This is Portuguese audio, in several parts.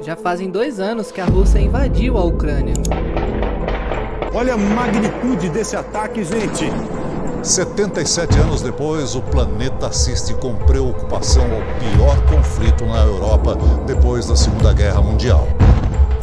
Já fazem 2 anos que a Rússia invadiu a Ucrânia. Olha a magnitude desse ataque, gente! 77 anos depois, o planeta assiste com preocupação ao pior conflito na Europa depois da Segunda Guerra Mundial.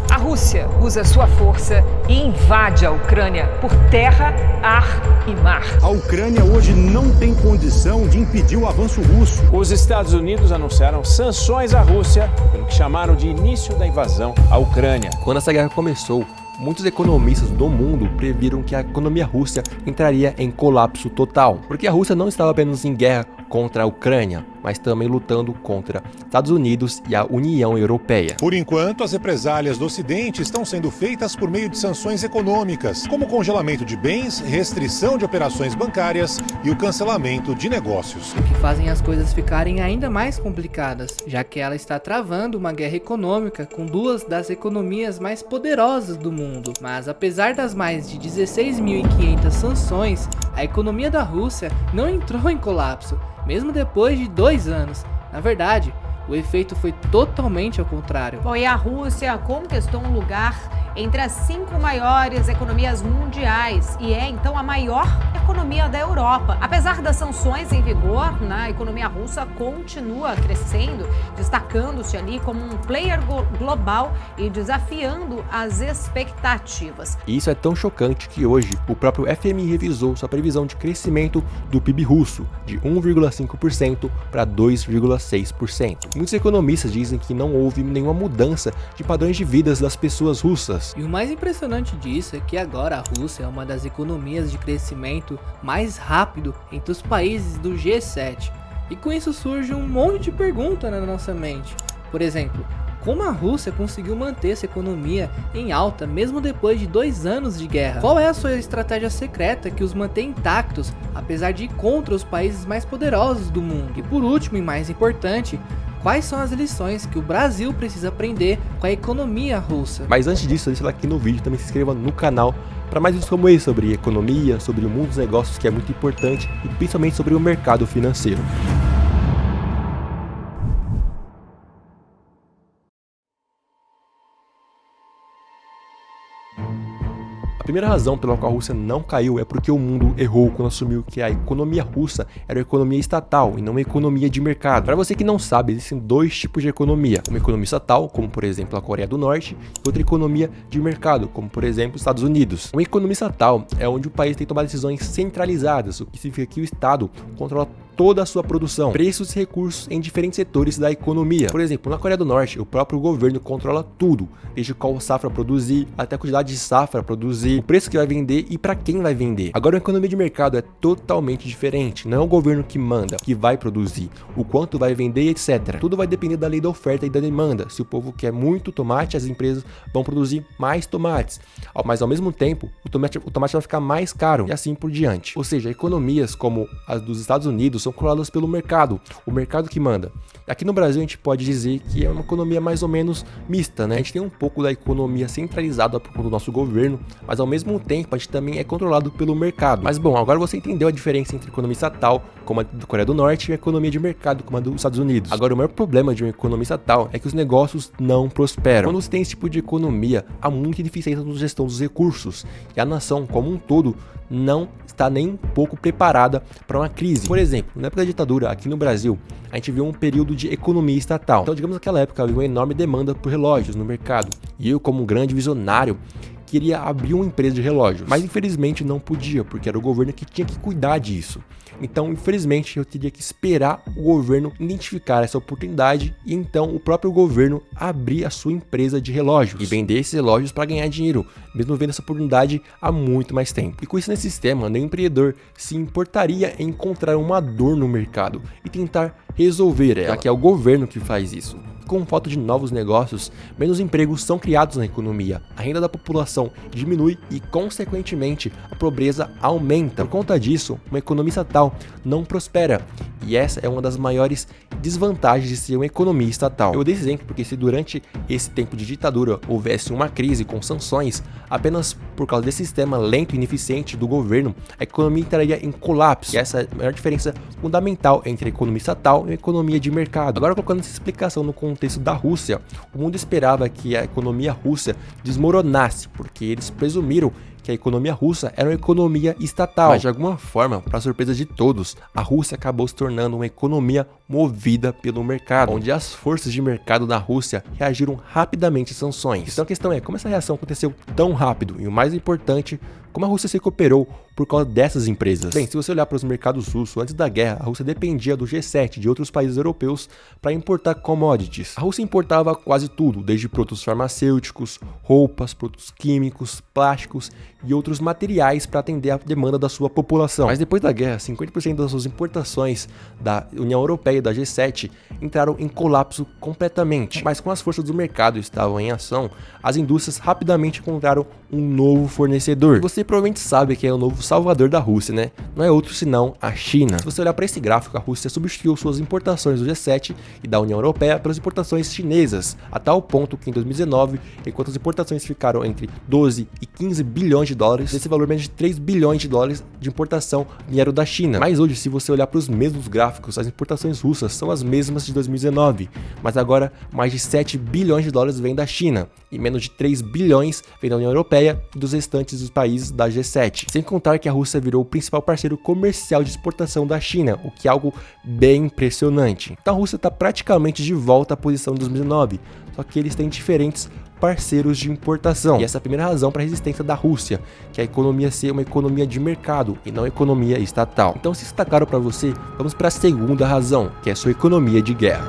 A Rússia usa sua força e invade a Ucrânia por terra, ar e mar. A Ucrânia hoje não tem condição de impedir o avanço russo. Os Estados Unidos anunciaram sanções à Rússia pelo que chamaram de início da invasão à Ucrânia. Quando essa guerra começou, muitos economistas do mundo previram que a economia russa entraria em colapso total, porque a Rússia não estava apenas em guerra contra a Ucrânia, mas também lutando contra Estados Unidos e a União Europeia. Por enquanto, as represálias do Ocidente estão sendo feitas por meio de sanções econômicas, como congelamento de bens, restrição de operações bancárias e o cancelamento de negócios. O que fazem as coisas ficarem ainda mais complicadas, já que ela está travando uma guerra econômica com 2 das economias mais poderosas do mundo. Mas apesar das mais de 16.500 sanções, a economia da Rússia não entrou em colapso, mesmo depois de 2 anos. Na verdade, o efeito foi totalmente ao contrário. Bom, e a Rússia conquistou um lugar entre as 5 maiores economias mundiais e é então a maior economia da Europa. Apesar das sanções em vigor, a economia russa continua crescendo, destacando-se ali como um player global e desafiando as expectativas. E isso é tão chocante que hoje o próprio FMI revisou sua previsão de crescimento do PIB russo de 1,5% para 2,6%. Muitos economistas dizem que não houve nenhuma mudança de padrões de vida das pessoas russas. E o mais impressionante disso é que agora a Rússia é uma das economias de crescimento mais rápido entre os países do G7. E com isso surge um monte de perguntas na nossa mente. Por exemplo, como a Rússia conseguiu manter essa economia em alta mesmo depois de 2 anos de guerra? Qual é a sua estratégia secreta que os mantém intactos, apesar de ir contra os países mais poderosos do mundo? E por último e mais importante, quais são as lições que o Brasil precisa aprender com a economia russa? Mas antes disso, deixa aqui no vídeo, também se inscreva no canal para mais vídeos como esse sobre economia, sobre o mundo dos negócios, que é muito importante, e principalmente sobre o mercado financeiro. A primeira razão pela qual a Rússia não caiu é porque o mundo errou quando assumiu que a economia russa era uma economia estatal e não uma economia de mercado. Para você que não sabe, existem 2 tipos de economia. Uma economia estatal, como por exemplo a Coreia do Norte, e outra economia de mercado, como por exemplo os Estados Unidos. Uma economia estatal é onde o país tem que tomar decisões centralizadas, o que significa que o Estado controla toda a sua produção, preços e recursos em diferentes setores da economia. Por exemplo, na Coreia do Norte, o próprio governo controla tudo, desde qual safra produzir, até a quantidade de safra produzir, o preço que vai vender e para quem vai vender. Agora, a economia de mercado é totalmente diferente, não é o governo que manda, que vai produzir, o quanto vai vender, etc. Tudo vai depender da lei da oferta e da demanda. Se o povo quer muito tomate, as empresas vão produzir mais tomates, mas ao mesmo tempo, o tomate vai ficar mais caro e assim por diante. Ou seja, economias como as dos Estados Unidos são controladas pelo mercado, o mercado que manda. Aqui no Brasil a gente pode dizer que é uma economia mais ou menos mista, né? A gente tem um pouco da economia centralizada por conta do nosso governo, mas ao mesmo tempo a gente também é controlado pelo mercado. Mas bom, agora você entendeu a diferença entre economia estatal, como a da Coreia do Norte, e a economia de mercado, como a dos Estados Unidos. Agora, o maior problema de uma economia estatal é que os negócios não prosperam. Quando você tem esse tipo de economia, há muita deficiência na gestão dos recursos, e a nação como um todo não está nem um pouco preparada para uma crise. Por exemplo, na época da ditadura, aqui no Brasil, a gente viu um período de economia estatal. Então, digamos, naquela época havia uma enorme demanda por relógios no mercado. E eu, como um grande visionário, queria abrir uma empresa de relógio, mas infelizmente não podia, porque era o governo que tinha que cuidar disso. Então, infelizmente, eu teria que esperar o governo identificar essa oportunidade e então o próprio governo abrir a sua empresa de relógios e vender esses relógios para ganhar dinheiro, mesmo vendo essa oportunidade há muito mais tempo. E com isso nesse sistema, nenhum empreendedor se importaria em encontrar uma dor no mercado e tentar resolver ela, que é o governo que faz isso. Com falta de novos negócios, menos empregos são criados na economia, a renda da população diminui e, consequentemente, a pobreza aumenta. Por conta disso, uma economia estatal não prospera E essa é uma das maiores desvantagens de ser uma economia estatal. Eu dei esse exemplo porque se durante esse tempo de ditadura houvesse uma crise com sanções, apenas por causa desse sistema lento e ineficiente do governo, a economia entraria em colapso. E essa é a maior diferença fundamental entre a economia estatal e a economia de mercado. Agora, colocando essa explicação no contexto da Rússia, o mundo esperava que a economia russa desmoronasse, porque eles presumiram que a economia russa era uma economia estatal. Mas de alguma forma, para surpresa de todos, a Rússia acabou se tornando uma economia movida pelo mercado, onde as forças de mercado da Rússia reagiram rapidamente às sanções. Então a questão é, como essa reação aconteceu tão rápido? E o mais importante, como a Rússia se recuperou por causa dessas empresas? Bem, se você olhar para os mercados russos, antes da guerra, a Rússia dependia do G7 de outros países europeus para importar commodities. A Rússia importava quase tudo, desde produtos farmacêuticos, roupas, produtos químicos, plásticos e outros materiais para atender a demanda da sua população. Mas depois da guerra, 50% das suas importações da União Europeia e da G7 entraram em colapso completamente. Mas com as forças do mercado estavam em ação, as indústrias rapidamente encontraram um novo fornecedor. Você provavelmente sabe que é o novo salvador da Rússia, né? Não é outro senão a China. Se você olhar para esse gráfico, a Rússia substituiu suas importações do G7 e da União Europeia pelas importações chinesas, a tal ponto que em 2019, enquanto as importações ficaram entre 12 e 15 bilhões de dólares, desse valor menos de 3 bilhões de dólares de importação vieram da China. Mas hoje, se você olhar para os mesmos gráficos, as importações russas são as mesmas de 2019, mas agora mais de 7 bilhões de dólares vêm da China e menos de 3 bilhões vêm da União Europeia e dos restantes dos países da G7. Sem contar que a Rússia virou o principal parceiro comercial de exportação da China, o que é algo bem impressionante. Então a Rússia está praticamente de volta à posição de 2019, só que eles têm diferentes parceiros de importação. E essa é a primeira razão para a resistência da Rússia, que é a economia ser uma economia de mercado e não economia estatal. Então, se isso está claro para você, vamos para a segunda razão, que é a sua economia de guerra.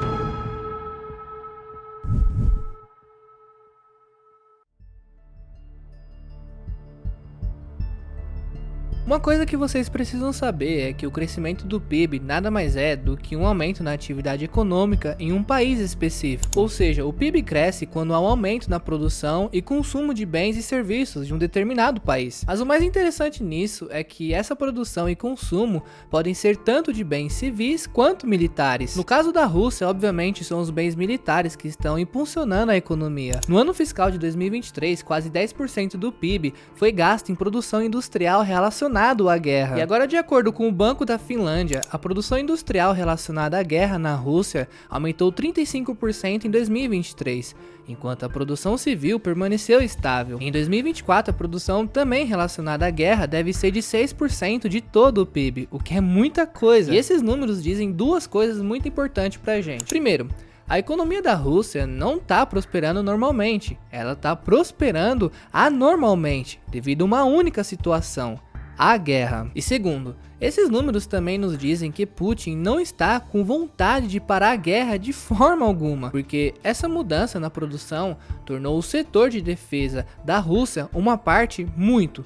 Uma coisa que vocês precisam saber é que o crescimento do PIB nada mais é do que um aumento na atividade econômica em um país específico. Ou seja, o PIB cresce quando há um aumento na produção e consumo de bens e serviços de um determinado país. Mas o mais interessante nisso é que essa produção e consumo podem ser tanto de bens civis quanto militares. No caso da Rússia, obviamente, são os bens militares que estão impulsionando a economia. No ano fiscal de 2023, quase 10% do PIB foi gasto em produção industrial relacionada à guerra. E agora, de acordo com o Banco da Finlândia, a produção industrial relacionada à guerra na Rússia aumentou 35% em 2023, enquanto a produção civil permaneceu estável. Em 2024, a produção também relacionada à guerra deve ser de 6% de todo o PIB, o que é muita coisa. E esses números dizem duas coisas muito importantes pra gente. Primeiro, a economia da Rússia não está prosperando normalmente, ela está prosperando anormalmente, devido a uma única situação: a guerra. E segundo, esses números também nos dizem que Putin não está com vontade de parar a guerra de forma alguma, porque essa mudança na produção tornou o setor de defesa da Rússia uma parte muito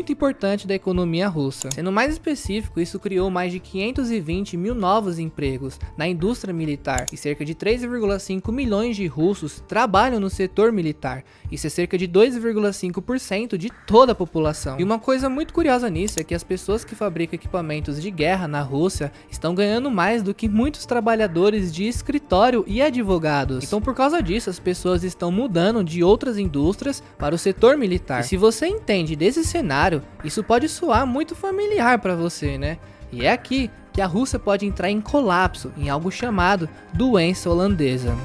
importante da economia russa. Sendo mais específico, isso criou mais de 520 mil novos empregos na indústria militar e cerca de 3,5 milhões de russos trabalham no setor militar. Isso é cerca de 2,5% de toda a população. E uma coisa muito curiosa nisso é que as pessoas que fabricam equipamentos de guerra na Rússia estão ganhando mais do que muitos trabalhadores de escritório e advogados. Então, por causa disso, as pessoas estão mudando de outras indústrias para o setor militar. E se você entende desse cenário, isso pode soar muito familiar para você, né? E é aqui que a Rússia pode entrar em colapso, em algo chamado doença holandesa.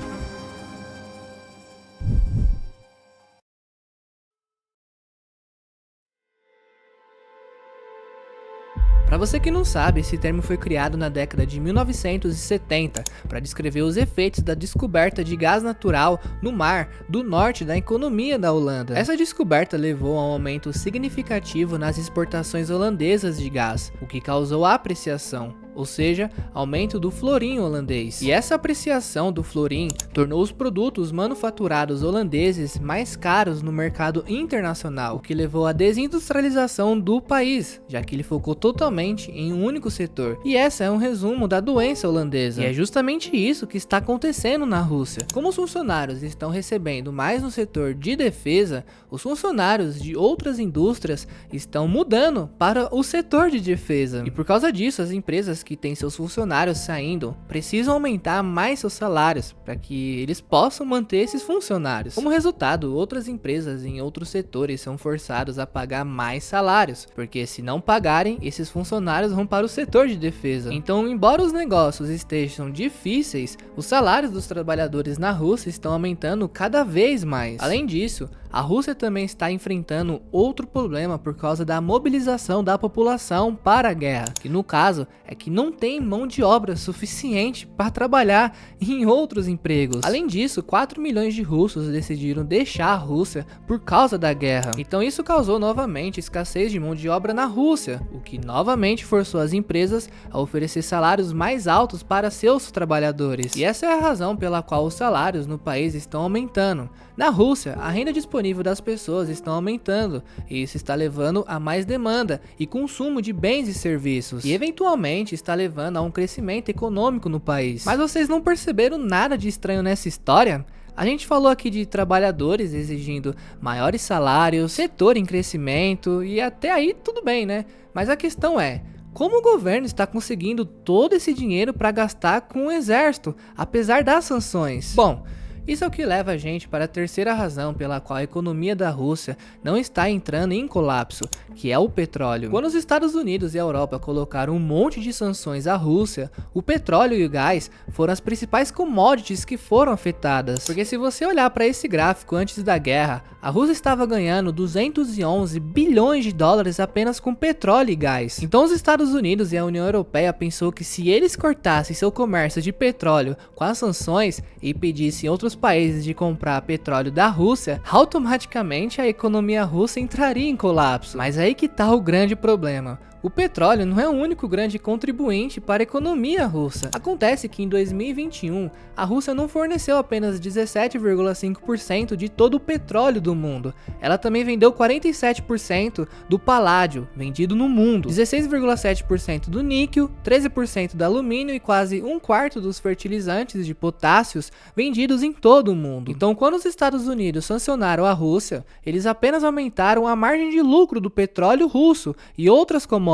Para você que não sabe, esse termo foi criado na década de 1970 para descrever os efeitos da descoberta de gás natural no mar do norte da economia da Holanda. Essa descoberta levou a um aumento significativo nas exportações holandesas de gás, o que causou a apreciação, ou seja, aumento do florim holandês. E essa apreciação do florim tornou os produtos manufaturados holandeses mais caros no mercado internacional, o que levou à desindustrialização do país, já que ele focou totalmente em um único setor. E essa é um resumo da doença holandesa. E é justamente isso que está acontecendo na Rússia. Como os funcionários estão recebendo mais no setor de defesa, os funcionários de outras indústrias estão mudando para o setor de defesa. E por causa disso, as empresas que têm seus funcionários saindo precisam aumentar mais seus salários para que eles possam manter esses funcionários. Como resultado, outras empresas em outros setores são forçadas a pagar mais salários, porque se não pagarem, esses funcionários vão para o setor de defesa. Então, embora os negócios estejam difíceis, os salários dos trabalhadores na Rússia estão aumentando cada vez mais. Além disso, a Rússia também está enfrentando outro problema por causa da mobilização da população para a guerra, que no caso é que não tem mão de obra suficiente para trabalhar em outros empregos. Além disso, 4 milhões de russos decidiram deixar a Rússia por causa da guerra. Então isso causou novamente escassez de mão de obra na Rússia, o que novamente forçou as empresas a oferecer salários mais altos para seus trabalhadores. E essa é a razão pela qual os salários no país estão aumentando. Na Rússia, a renda disponível das pessoas está aumentando, e isso está levando a mais demanda e consumo de bens e serviços, e eventualmente está levando a um crescimento econômico no país. Mas vocês não perceberam nada de estranho nessa história? A gente falou aqui de trabalhadores exigindo maiores salários, setor em crescimento, e até aí tudo bem, né? Mas a questão é: como o governo está conseguindo todo esse dinheiro para gastar com o exército, apesar das sanções? Bom, isso é o que leva a gente para a terceira razão pela qual a economia da Rússia não está entrando em colapso, que é o petróleo. Quando os Estados Unidos e a Europa colocaram um monte de sanções à Rússia, o petróleo e o gás foram as principais commodities que foram afetadas. Porque se você olhar para esse gráfico antes da guerra, a Rússia estava ganhando 211 bilhões de dólares apenas com petróleo e gás. Então os Estados Unidos e a União Europeia pensou que se eles cortassem seu comércio de petróleo com as sanções e pedissem outros países de comprar petróleo da Rússia, automaticamente a economia russa entraria em colapso. Mas aí que tá o grande problema. O petróleo não é o único grande contribuinte para a economia russa. Acontece que em 2021, a Rússia não forneceu apenas 17,5% de todo o petróleo do mundo. Ela também vendeu 47% do paládio vendido no mundo, 16,7% do níquel, 13% do alumínio e quase um quarto dos fertilizantes de potássios vendidos em todo o mundo. Então, quando os Estados Unidos sancionaram a Rússia, eles apenas aumentaram a margem de lucro do petróleo russo e outras commodities.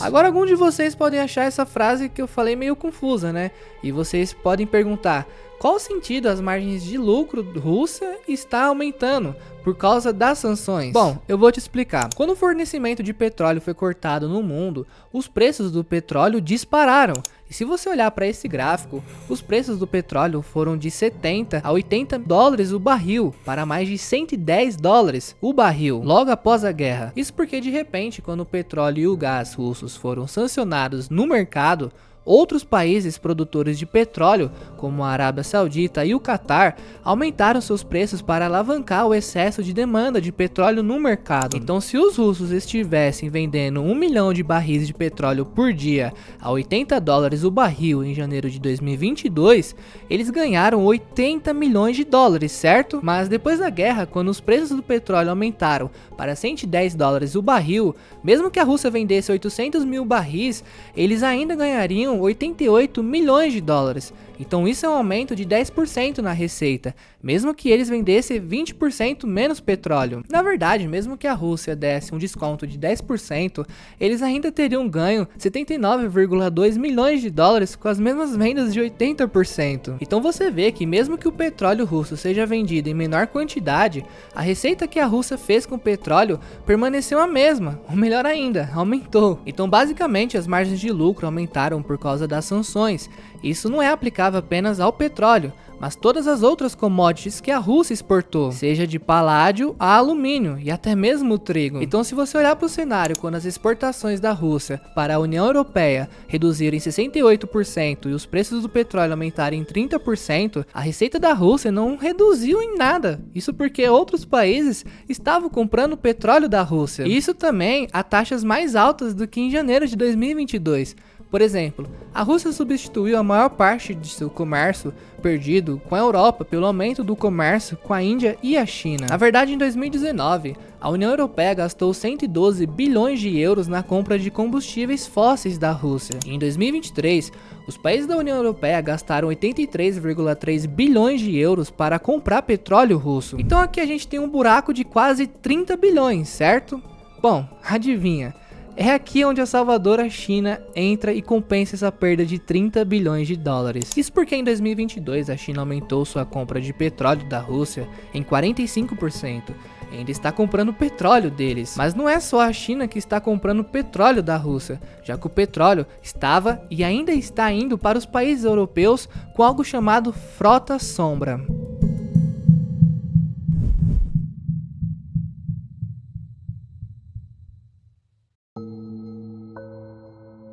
Agora, alguns de vocês podem achar essa frase que eu falei meio confusa, né? E vocês podem perguntar: qual sentido as margens de lucro russa está aumentando por causa das sanções? Bom, eu vou te explicar. Quando o fornecimento de petróleo foi cortado no mundo, os preços do petróleo dispararam. E se você olhar para esse gráfico, os preços do petróleo foram de 70 a 80 dólares o barril, para mais de 110 dólares o barril, logo após a guerra. Isso porque de repente, quando o petróleo e o gás russos foram sancionados no mercado, outros países produtores de petróleo, como a Arábia Saudita e o Catar, aumentaram seus preços para alavancar o excesso de demanda de petróleo no mercado. Então, se os russos estivessem vendendo 1 milhão de barris de petróleo por dia a 80 dólares o barril em janeiro de 2022, eles ganharam 80 milhões de dólares, certo? Mas depois da guerra, quando os preços do petróleo aumentaram para 110 dólares o barril, mesmo que a Rússia vendesse 800 mil barris, eles ainda ganhariam 88 milhões de dólares. Então isso é um aumento de 10% na receita, mesmo que eles vendessem 20% menos petróleo. Na verdade, mesmo que a Rússia desse um desconto de 10%, eles ainda teriam ganho 79,2 milhões de dólares com as mesmas vendas de 80%. Então você vê que mesmo que o petróleo russo seja vendido em menor quantidade, a receita que a Rússia fez com o petróleo permaneceu a mesma, ou melhor ainda, aumentou. Então basicamente as margens de lucro aumentaram por causa das sanções. Isso não é aplicável apenas ao petróleo, mas todas as outras commodities que a Rússia exportou, seja de paládio a alumínio e até mesmo o trigo. Então, se você olhar para o cenário quando as exportações da Rússia para a União Europeia reduzirem 68% e os preços do petróleo aumentarem 30%, a receita da Rússia não reduziu em nada. Isso porque outros países estavam comprando petróleo da Rússia. E isso também a taxas mais altas do que em janeiro de 2022. Por exemplo, a Rússia substituiu a maior parte de seu comércio perdido com a Europa pelo aumento do comércio com a Índia e a China. Na verdade, em 2019, a União Europeia gastou 112 bilhões de euros na compra de combustíveis fósseis da Rússia. E em 2023, os países da União Europeia gastaram 83,3 bilhões de euros para comprar petróleo russo. Então aqui a gente tem um buraco de quase 30 bilhões, certo? Bom, adivinha? É aqui onde a salvadora China entra e compensa essa perda de 30 bilhões de dólares. Isso porque em 2022 a China aumentou sua compra de petróleo da Rússia em 45%. Ainda está comprando petróleo deles. Mas não é só a China que está comprando petróleo da Rússia, já que o petróleo estava e ainda está indo para os países europeus com algo chamado frota sombra.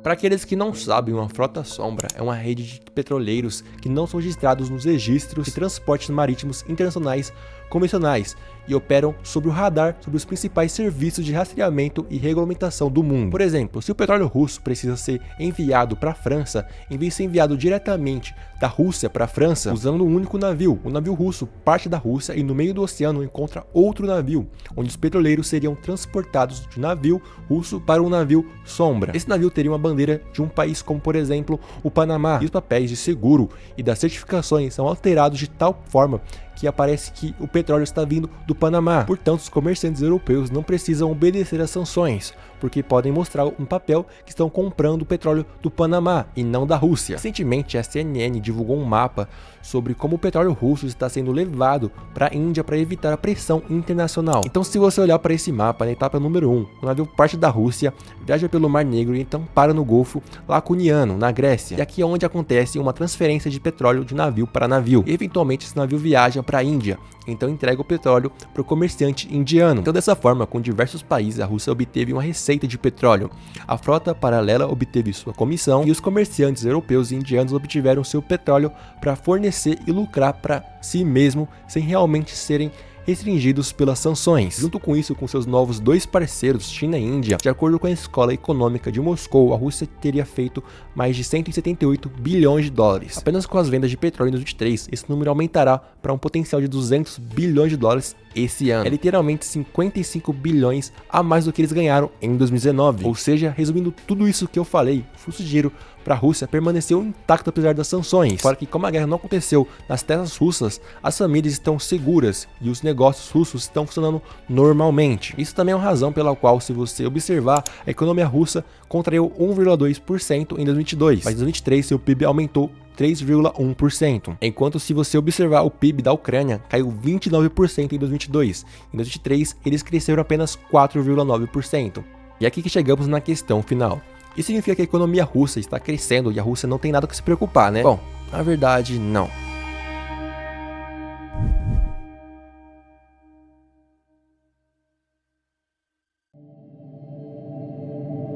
Para aqueles que não sabem, uma frota sombra é uma rede de petroleiros que não são registrados nos registros de transportes marítimos internacionais convencionais e operam sob o radar sobre os principais serviços de rastreamento e regulamentação do mundo. Por exemplo, se o petróleo russo precisa ser enviado para a França, em vez de ser enviado diretamente da Rússia para a França, usando um único navio, o navio russo parte da Rússia e no meio do oceano encontra outro navio, onde os petroleiros seriam transportados de navio russo para um navio sombra. Esse navio teria uma bandeira de um país como, por exemplo, o Panamá, e os papéis de seguro e das certificações são alterados de tal forma que aparece que o petróleo está vindo do Panamá. Portanto, os comerciantes europeus não precisam obedecer às sanções, porque podem mostrar um papel que estão comprando o petróleo do Panamá e não da Rússia. Recentemente, a CNN divulgou um mapa sobre como o petróleo russo está sendo levado para a Índia para evitar a pressão internacional. Então, se você olhar para esse mapa, na etapa número 1, o navio parte da Rússia, viaja pelo Mar Negro e então para no Golfo Lacuniano, na Grécia. E aqui é onde acontece uma transferência de petróleo de navio para navio. E, eventualmente, esse navio viaja para a Índia, então entrega o petróleo para o comerciante indiano. Então, dessa forma, com diversos países, a Rússia obteve uma receita de petróleo. A frota paralela obteve sua comissão e os comerciantes europeus e indianos obtiveram seu petróleo para fornecer e lucrar para si mesmo, sem realmente serem restringidos pelas sanções. Junto com isso, com seus novos dois parceiros, China e Índia, de acordo com a Escola Econômica de Moscou, a Rússia teria feito mais de 178 bilhões de dólares. Apenas com as vendas de petróleo em 2023, esse número aumentará para um potencial de 200 bilhões de dólares esse ano. É literalmente 55 bilhões a mais do que eles ganharam em 2019. Ou seja, resumindo tudo isso que eu falei, o fluxo de dinheiro para a Rússia permaneceu intacto apesar das sanções. Fora que, como a guerra não aconteceu nas terras russas, as famílias estão seguras e os negócios russos estão funcionando normalmente. Isso também é uma razão pela qual, se você observar, a economia russa contraiu 1,2% em 2022, mas em 2023 seu PIB aumentou 3,1%, enquanto se você observar o PIB da Ucrânia caiu 29% em 2022, em 2023 eles cresceram apenas 4,9%. E é aqui que chegamos na questão final. Isso significa que a economia russa está crescendo e a Rússia não tem nada que se preocupar, né? Bom, na verdade, não.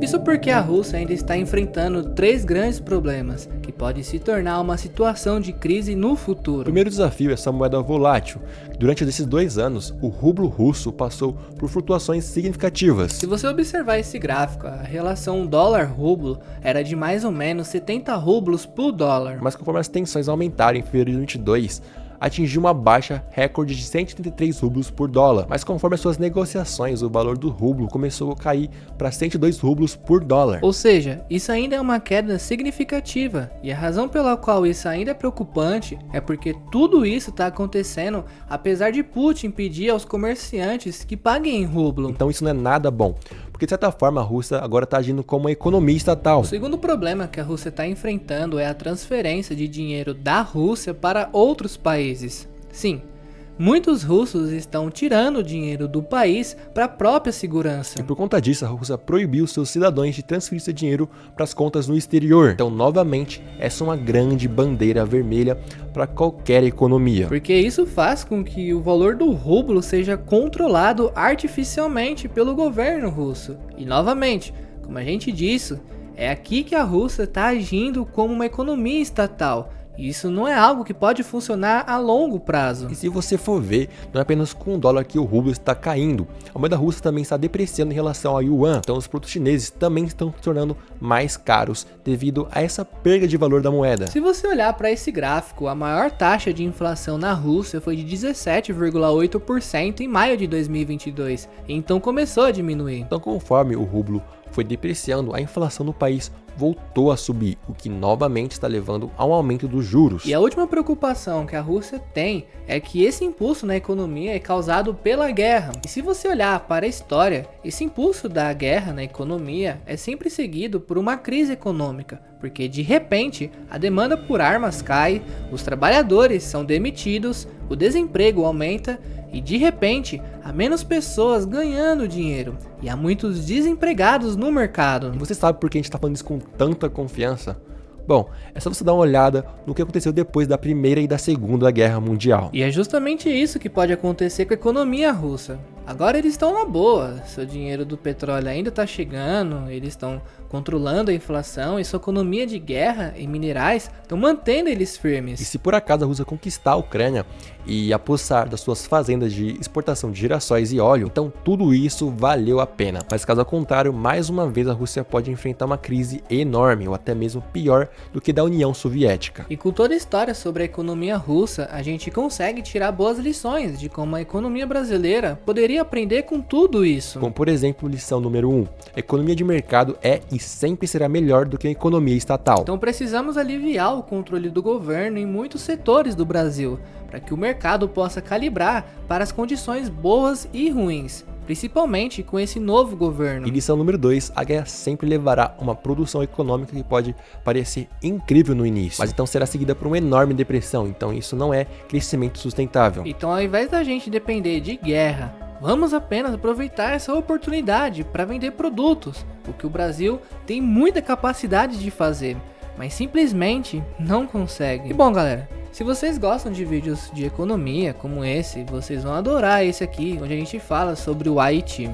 Isso porque a Rússia ainda está enfrentando 3 grandes problemas, que podem se tornar uma situação de crise no futuro. O primeiro desafio é essa moeda volátil. Durante esses 2 anos, o rublo russo passou por flutuações significativas. Se você observar esse gráfico, a relação dólar-rublo era de mais ou menos 70 rublos por dólar. Mas conforme as tensões aumentaram em fevereiro de 2022, atingiu uma baixa recorde de 133 rublos por dólar, mas conforme as suas negociações, o valor do rublo começou a cair para 102 rublos por dólar. Ou seja, isso ainda é uma queda significativa, e a razão pela qual isso ainda é preocupante é porque tudo isso está acontecendo apesar de Putin pedir aos comerciantes que paguem em rublo. Então isso não é nada bom, porque de certa forma a Rússia agora está agindo como uma economia estatal. O segundo problema que a Rússia está enfrentando é a transferência de dinheiro da Rússia para outros países. Sim, muitos russos estão tirando dinheiro do país para a própria segurança. E por conta disso, a Rússia proibiu seus cidadãos de transferir seu dinheiro para as contas no exterior. Então, novamente, essa é uma grande bandeira vermelha para qualquer economia. Porque isso faz com que o valor do rublo seja controlado artificialmente pelo governo russo. E novamente, como a gente disse, é aqui que a Rússia está agindo como uma economia estatal. Isso não é algo que pode funcionar a longo prazo. E se você for ver, não é apenas com o dólar que o rublo está caindo. A moeda russa também está depreciando em relação ao yuan. Então os produtos chineses também estão se tornando mais caros devido a essa perda de valor da moeda. Se você olhar para esse gráfico, a maior taxa de inflação na Rússia foi de 17,8% em maio de 2022. Então começou a diminuir. Então conforme o rublo foi depreciando, a inflação no país voltou a subir, o que novamente está levando a um aumento dos juros. E a última preocupação que a Rússia tem é que esse impulso na economia é causado pela guerra. E se você olhar para a história, esse impulso da guerra na economia é sempre seguido por uma crise econômica, porque de repente a demanda por armas cai, os trabalhadores são demitidos, o desemprego aumenta e de repente há menos pessoas ganhando dinheiro e há muitos desempregados no mercado. E você sabe por que a gente está falando isso com tanta confiança? Bom, é só você dar uma olhada no que aconteceu depois da Primeira e da Segunda Guerra Mundial. E é justamente isso que pode acontecer com a economia russa. Agora eles estão na boa, seu dinheiro do petróleo ainda está chegando, eles estão controlando a inflação e sua economia de guerra e minerais estão mantendo eles firmes. E se por acaso a Rússia conquistar a Ucrânia e apossar das suas fazendas de exportação de girassóis e óleo, então tudo isso valeu a pena. Mas caso contrário, mais uma vez a Rússia pode enfrentar uma crise enorme, ou até mesmo pior do que da União Soviética. E com toda a história sobre a economia russa, a gente consegue tirar boas lições de como a economia brasileira poderia aprender com tudo isso. Como por exemplo, lição número 1, a economia de mercado é e sempre será melhor do que a economia estatal. Então precisamos aliviar o controle do governo em muitos setores do Brasil, para que o mercado possa calibrar para as condições boas e ruins, principalmente com esse novo governo. E lição número 2, a guerra sempre levará a uma produção econômica que pode parecer incrível no início, mas então será seguida por uma enorme depressão, então isso não é crescimento sustentável. Então ao invés da gente depender de guerra, vamos apenas aproveitar essa oportunidade para vender produtos, o que o Brasil tem muita capacidade de fazer, mas simplesmente não consegue. E bom galera, se vocês gostam de vídeos de economia como esse, vocês vão adorar esse aqui, onde a gente fala sobre o Haiti.